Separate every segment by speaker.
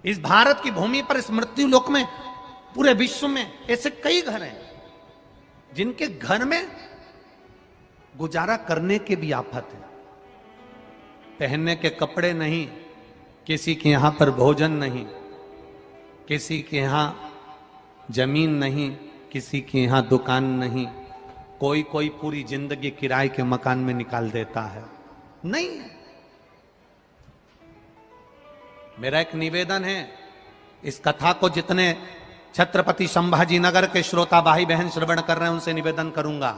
Speaker 1: इस भारत की भूमि पर, इस मृत्यु लोक में, पूरे विश्व में ऐसे कई घर हैं जिनके घर में गुजारा करने के भी आफत है। पहनने के कपड़े नहीं, किसी के यहां पर भोजन नहीं, किसी के यहां जमीन नहीं, किसी के यहां दुकान नहीं, कोई कोई पूरी जिंदगी किराए के मकान में निकाल देता है। नहीं, मेरा एक निवेदन है, इस कथा को जितने छत्रपति संभाजी नगर के श्रोता भाई बहन श्रवण कर रहे हैं उनसे निवेदन करूंगा,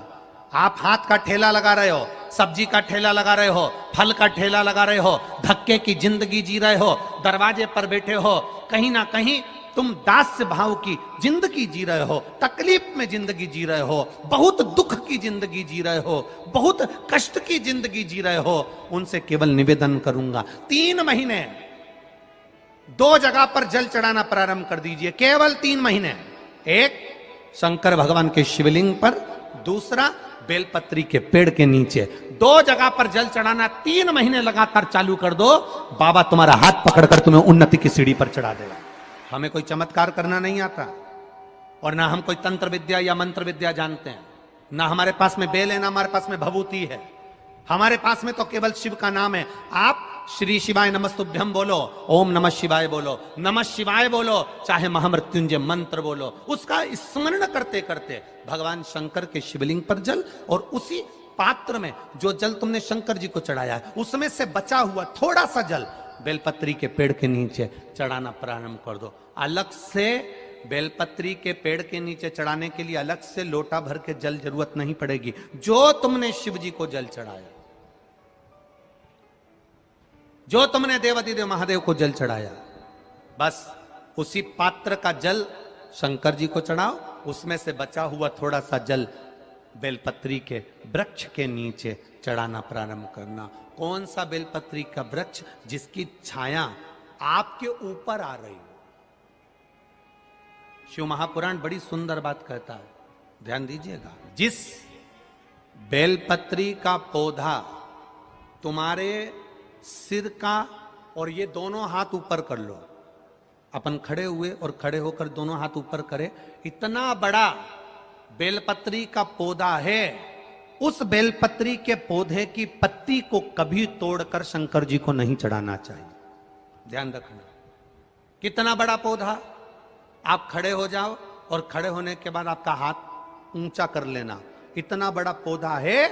Speaker 1: आप हाथ का ठेला लगा रहे हो, सब्जी का ठेला लगा रहे हो, फल का ठेला लगा रहे हो, धक्के की जिंदगी जी रहे हो, दरवाजे पर बैठे हो, कहीं ना कहीं तुम दास्य भाव की जिंदगी जी रहे हो, तकलीफ में जिंदगी जी रहे हो, बहुत दुख की जिंदगी जी रहे हो, बहुत कष्ट की जिंदगी जी रहे हो, उनसे केवल निवेदन करूंगा 3 महीने 2 जगह पर जल चढ़ाना प्रारंभ कर दीजिए, केवल 3 महीने। एक शंकर भगवान के शिवलिंग पर, दूसरा बेलपत्री के पेड़ के नीचे, 2 जगह पर जल चढ़ाना 3 महीने लगातार चालू कर दो, बाबा तुम्हारा हाथ पकड़कर तुम्हें उन्नति की सीढ़ी पर चढ़ा देगा। हमें कोई चमत्कार करना नहीं आता और ना हम कोई तंत्र विद्या या मंत्र विद्या जानते हैं, ना हमारे पास में बेल है, ना हमारे पास में भभूति है, हमारे पास में तो केवल शिव का नाम है। आप श्री शिवाय नमस्तुभ्यम बोलो, ओम नमः शिवाय बोलो, नमः शिवाय बोलो, चाहे महामृत्युंजय मंत्र बोलो, उसका स्मरण करते करते भगवान शंकर के शिवलिंग पर जल, और उसी पात्र में जो जल तुमने शंकर जी को चढ़ाया है उसमें से बचा हुआ थोड़ा सा जल बेलपत्री के पेड़ के नीचे चढ़ाना प्रारंभ कर दो। अलग से बेलपत्री के पेड़ के नीचे चढ़ाने के लिए अलग से लोटा भर के जल जरूरत नहीं पड़ेगी। जो तुमने शिव जी को जल चढ़ाया, जो तुमने देवादिदेव महादेव को जल चढ़ाया, बस उसी पात्र का जल शंकर जी को चढ़ाओ, उसमें से बचा हुआ थोड़ा सा जल बेलपत्री के वृक्ष के नीचे चढ़ाना प्रारंभ करना। कौन सा बेलपत्री का वृक्ष? जिसकी छाया आपके ऊपर आ रही हो। शिव महापुराण बड़ी सुंदर बात कहता है, ध्यान दीजिएगा। जिस बेलपत्री का पौधा तुम्हारे सिर का, और ये दोनों हाथ ऊपर कर लो, अपन खड़े हुए और खड़े होकर दोनों हाथ ऊपर करे, इतना बड़ा बेलपत्री का पौधा है, उस बेलपत्री के पौधे की पत्ती को कभी तोड़कर शंकर जी को नहीं चढ़ाना चाहिए। ध्यान रखना, कितना बड़ा पौधा। आप खड़े हो जाओ और खड़े होने के बाद आपका हाथ ऊंचा कर लेना, इतना बड़ा पौधा है,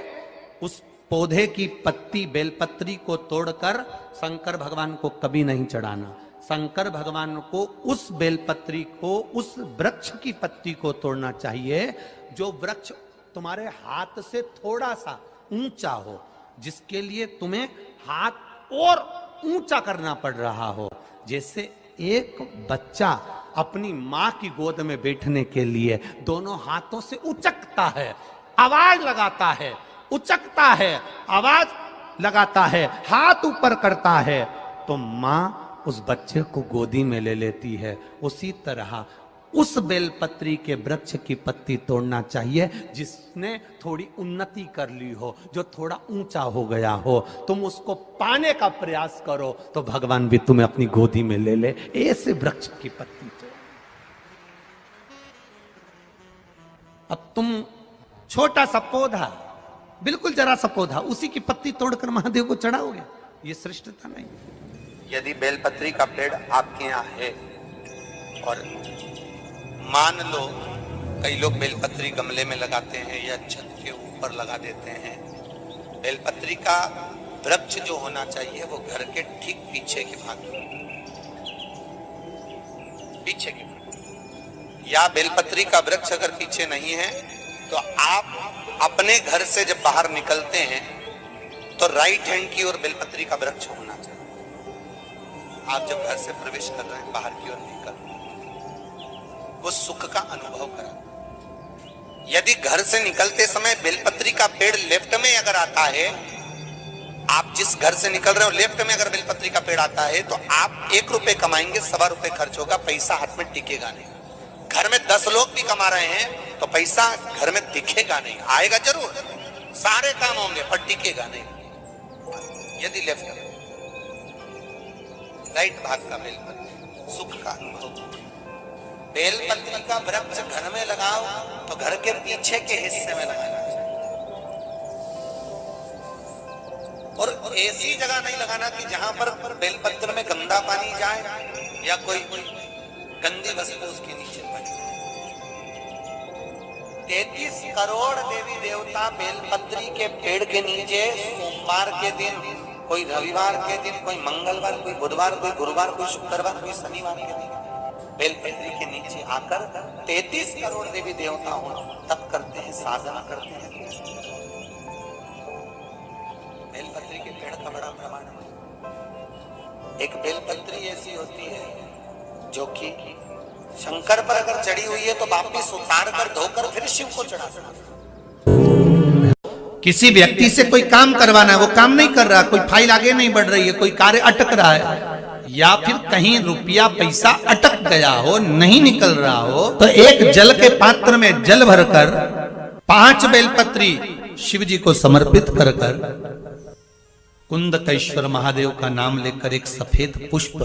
Speaker 1: उस पौधे की पत्ती बेलपत्री को तोड़कर शंकर भगवान को कभी नहीं चढ़ाना। शंकर भगवान को उस बेलपत्री को, उस वृक्ष की पत्ती को तोड़ना चाहिए जो वृक्ष तुम्हारे हाथ से थोड़ा सा ऊंचा हो, जिसके लिए तुम्हें हाथ और ऊंचा करना पड़ रहा हो। जैसे एक बच्चा अपनी मां की गोद में बैठने के लिए दोनों हाथों से उचकता है, आवाज लगाता है, उचकता है, आवाज लगाता है, हाथ ऊपर करता है, तो मां उस बच्चे को गोदी में ले लेती है। उसी तरह उस बेलपत्री के वृक्ष की पत्ती तोड़ना चाहिए जिसने थोड़ी उन्नति कर ली हो, जो थोड़ा ऊंचा हो गया हो। तुम उसको पाने का प्रयास करो तो भगवान भी तुम्हें अपनी गोदी में ले ले। ऐसे वृक्ष की पत्ती तोड़। अब तुम छोटा सा पौधा, बिल्कुल जरा सा पौधा, उसी की पत्ती तोड़कर महादेव को चढ़ाओगे, ये श्रेष्ठता नहीं।
Speaker 2: यदि बेलपत्री का पेड़ आपके यहाँ है, और मान लो कई लोग बेलपत्री गमले में लगाते हैं या छत के ऊपर लगा देते हैं, बेलपत्री का वृक्ष जो होना चाहिए वो घर के ठीक पीछे के भाग में, पीछे के भाग। या बेलपत्री का वृक्ष अगर पीछे नहीं है तो आप अपने घर से जब बाहर निकलते हैं तो राइट हैंड की ओर बेलपत्री का वृक्ष होना चाहिए। आप जब घर से प्रवेश कर रहे हैं, बाहर की ओर निकल, वो सुख का अनुभव करा। यदि घर से निकलते समय बेलपत्री का पेड़ लेफ्ट में अगर आता है, आप जिस घर से निकल रहे हो लेफ्ट में अगर बेलपत्री का पेड़ आता है, तो आप 1 रुपए कमाएंगे, 1.25 रुपए खर्च होगा, पैसा हाथ में टिकेगा नहीं। घर में 10 लोग भी कमा रहे हैं तो पैसा घर में दिखेगा नहीं, आएगा जरूर, सारे काम होंगे पर टिकेगा नहीं। यदि लेफ्ट राइट भाग का बेलपत्री सुख का अनुभव। बेलपत्री का वृक्ष घर में लगाओ तो घर के पीछे के हिस्से में लगाना चाहिए, और ऐसी जगह नहीं लगाना कि जहां पर बेलपत्र में गंदा पानी जाए या कोई गंदी वस्तु उसके नीचे पड़े। 33 करोड़ देवी देवता बेलपत्री के पेड़ के नीचे सोमवार के दिन, कोई रविवार के दिन, कोई मंगलवार, कोई बुधवार, कोई गुरुवार, कोई शुक्रवार, कोई शनिवार के दिन बेलपत्री के नीचे आकर 33 करोड़ देवी देवता तप करते हैं, साधना करते हैं। बेलपत्री के पेड़ का बड़ा प्रमाण है। एक बेलपत्री ऐसी होती है जो कि शंकर पर अगर चढ़ी हुई है तो वापिस उतार कर धोकर फिर शिव को चढ़ा सकते।
Speaker 1: किसी व्यक्ति से कोई काम करवाना है, वो काम नहीं कर रहा, कोई फाइल आगे नहीं बढ़ रही है, कोई कार्य अटक रहा है, या फिर कहीं रुपया पैसा अटक गया हो, नहीं निकल रहा हो, तो एक जल के पात्र में जल भरकर 5 बेलपत्री शिव जी को समर्पित कर कुंदकेश्वर महादेव का नाम लेकर एक सफेद पुष्प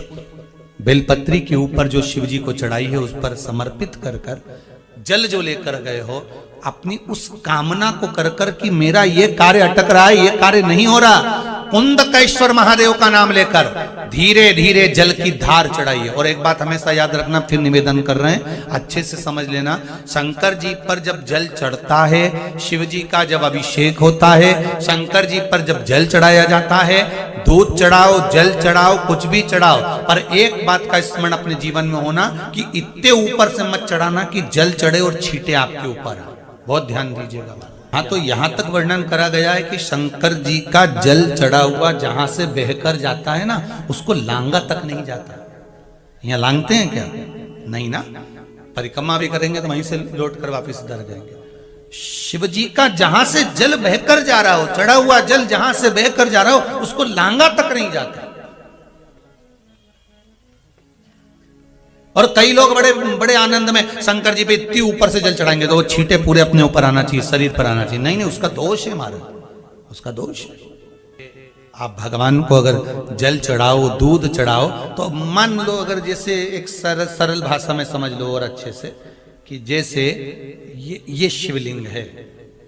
Speaker 1: बेलपत्री के ऊपर जो शिव जी को चढ़ाई है उस पर समर्पित कर जल जो लेकर गए हो, अपनी उस कामना को कर कि मेरा ये कार्य अटक रहा है, ये कार्य नहीं हो रहा, कुंदकेश्वर महादेव का नाम लेकर धीरे धीरे जल की धार चढ़ाइए। और एक बात हमेशा याद रखना, फिर निवेदन कर रहे हैं, अच्छे से समझ लेना, शंकर जी पर जब जल चढ़ता है, शिव जी का जब अभिषेक होता है, शंकर जी पर जब जल चढ़ाया जाता है, दूध चढ़ाओ, जल चढ़ाओ, कुछ भी चढ़ाओ, पर एक बात का स्मरण अपने जीवन में होना कि इतने ऊपर से मत चढ़ाना कि जल चढ़े और छींटे आपके ऊपर आए। बहुत ध्यान दीजिएगा। हाँ, तो यहां तक वर्णन करा गया है कि शंकर जी का जल चढ़ा हुआ जहां से बहकर जाता है ना, उसको लांगा तक नहीं जाता। यहाँ लांगते हैं क्या? नहीं ना, परिक्रमा भी करेंगे तो वहीं से लौट कर वापिस इधर जाएंगे। शिव जी का जहां से जल बहकर जा रहा हो, चढ़ा हुआ जल जहां से बहकर जा रहा हो, उसको लांगा तक नहीं जाता। और कई लोग बड़े बड़े आनंद में शंकर जी पे इतनी ऊपर से जल चढ़ाएंगे तो वो छींटे पूरे अपने ऊपर आना चाहिए, शरीर पर आना चाहिए। नहीं नहीं, उसका दोष है महाराज, उसका दोष है। आप भगवान को अगर जल चढ़ाओ, दूध चढ़ाओ, तो मान लो अगर जैसे एक सरल भाषा में समझ लो और अच्छे से, कि जैसे ये शिवलिंग है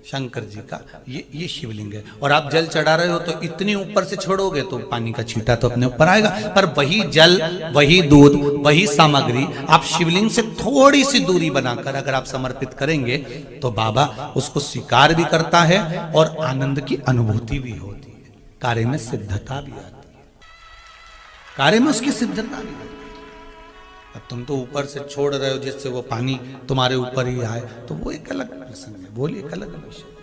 Speaker 1: शंकर जी का, ये शिवलिंग है, और आप जल चढ़ा रहे हो तो इतनी ऊपर से छोड़ोगे तो पानी का छींटा तो अपने ऊपर आएगा, पर वही जल, वही दूध, वही सामग्री आप शिवलिंग से थोड़ी सी दूरी बनाकर अगर आप समर्पित करेंगे तो बाबा उसको स्वीकार भी करता है और आनंद की अनुभूति भी होती है, कार्य में सिद्धता भी आती है, कार्य में उसकी सिद्धता भी आती है। अब तुम तो ऊपर से छोड़ रहे हो जिससे वो पानी तुम्हारे ऊपर ही आए, तो वो एक अलग प्रसंग है, बोलिए एक अलग विषय।